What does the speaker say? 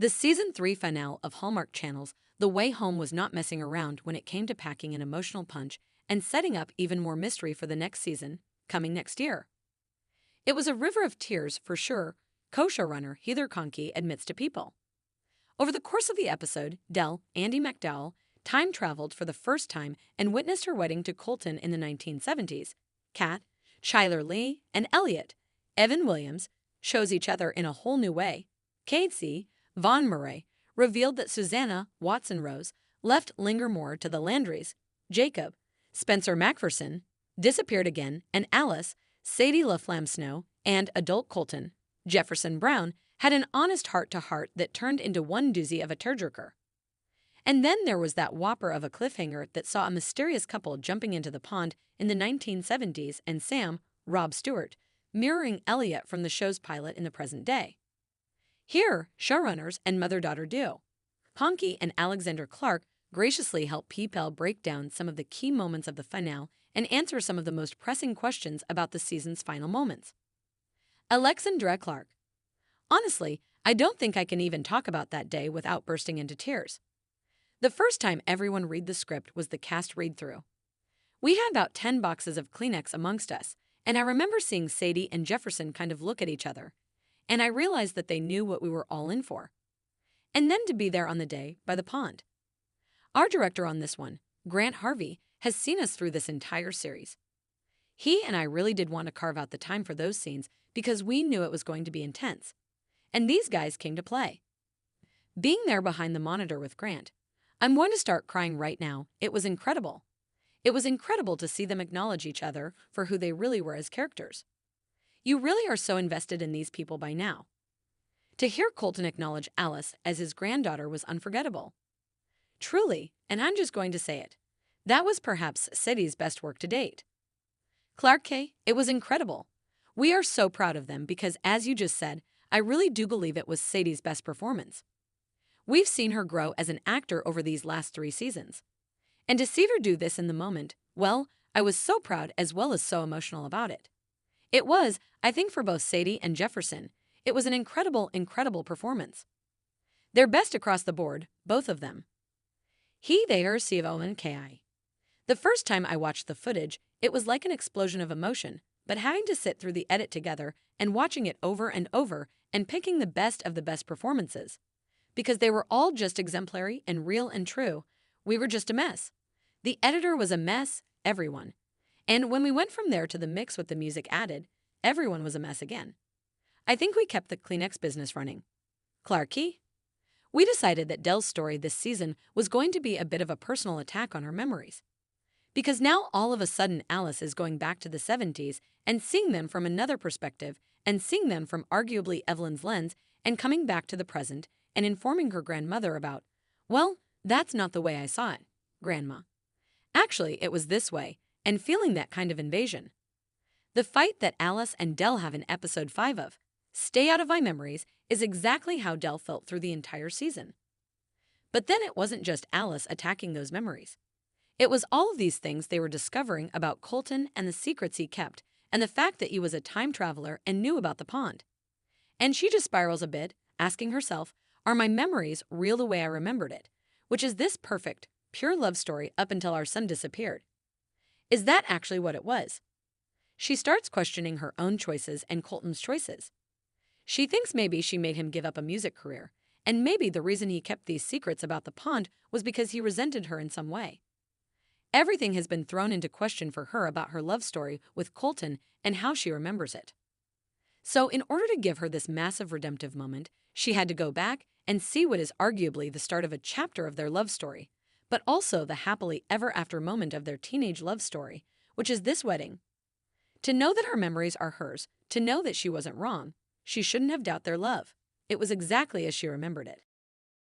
The Season 3 finale of Hallmark Channel's The Way Home was not messing around when it came to packing an emotional punch and setting up even more mystery for the next season, coming next year. It was a river of tears for sure, co-showrunner Heather Conkey admits to People. Over the course of the episode, Del, Andie MacDowell, time-traveled for the first time and witnessed her wedding to Colton in the 1970s. Kat, Chyler Leigh, and Elliot, Evan Williams, shows each other in a whole new way. Casey, Vaughn Murray, revealed that Susanna, Watson Rose, left Lingermore to the Landrys. Jacob, Spencer Macpherson, disappeared again, and Alice, Sadie LaFlamme Snow, and adult Colton, Jefferson Brown, had an honest heart-to-heart that turned into one doozy of a tearjerker. And then there was that whopper of a cliffhanger that saw a mysterious couple jumping into the pond in the 1970s and Sam, Rob Stewart, mirroring Elliot from the show's pilot in the present day. Here, showrunners and mother-daughter duo Conkey and Alexander Clark graciously help People break down some of the key moments of the finale and answer some of the most pressing questions about the season's final moments. Alexandra Clark: honestly, I don't think I can even talk about that day without bursting into tears. The first time everyone read the script was the cast read-through. We had about 10 boxes of Kleenex amongst us, and I remember seeing Sadie and Jefferson kind of look at each other, and I realized that they knew what we were all in for. And then to be there on the day by the pond. Our director on this one, Grant Harvey, has seen us through this entire series. He and I really did want to carve out the time for those scenes because we knew it was going to be intense. And these guys came to play. Being there behind the monitor with Grant, I'm going to start crying right now. It was incredible. It was incredible to see them acknowledge each other for who they really were as characters. You really are so invested in these people by now. To hear Colton acknowledge Alice as his granddaughter was unforgettable. Truly, and I'm just going to say it, that was perhaps Sadie's best work to date. Clark K., it was incredible. We are so proud of them because, as you just said, I really do believe it was Sadie's best performance. We've seen her grow as an actor over these last 3 seasons. And to see her do this in the moment, well, I was so proud as well as so emotional about it. It was, I think for both Sadie and Jefferson, it was an incredible, incredible performance. They're best across the board, both of them. He, they, her, CVONKI. The first time I watched the footage, it was like an explosion of emotion, but having to sit through the edit together and watching it over and over and picking the best of the best performances. Because they were all just exemplary and real and true, we were just a mess. The editor was a mess, everyone. And when we went from there to the mix with the music added, everyone was a mess again. I think we kept the Kleenex business running. Clarky? We decided that Del's story this season was going to be a bit of a personal attack on her memories. Because now all of a sudden Alice is going back to the 70s and seeing them from another perspective and seeing them from arguably Evelyn's lens and coming back to the present and informing her grandmother about, well, that's not the way I saw it, Grandma. Actually, it was this way, and feeling that kind of invasion. The fight that Alice and Del have in episode 5 of Stay Out of My Memories is exactly how Del felt through the entire season. But then it wasn't just Alice attacking those memories. It was all of these things they were discovering about Colton and the secrets he kept and the fact that he was a time traveler and knew about the pond. And she just spirals a bit, asking herself, are my memories real the way I remembered it? Which is this perfect, pure love story up until our son disappeared. Is that actually what it was? She starts questioning her own choices and Colton's choices. She thinks maybe she made him give up a music career, and maybe the reason he kept these secrets about the pond was because he resented her in some way. Everything has been thrown into question for her about her love story with Colton and how she remembers it. So in order to give her this massive redemptive moment, she had to go back and see what is arguably the start of a chapter of their love story, but also the happily ever after moment of their teenage love story, which is this wedding. To know that her memories are hers, to know that she wasn't wrong, she shouldn't have doubted their love. It was exactly as she remembered it.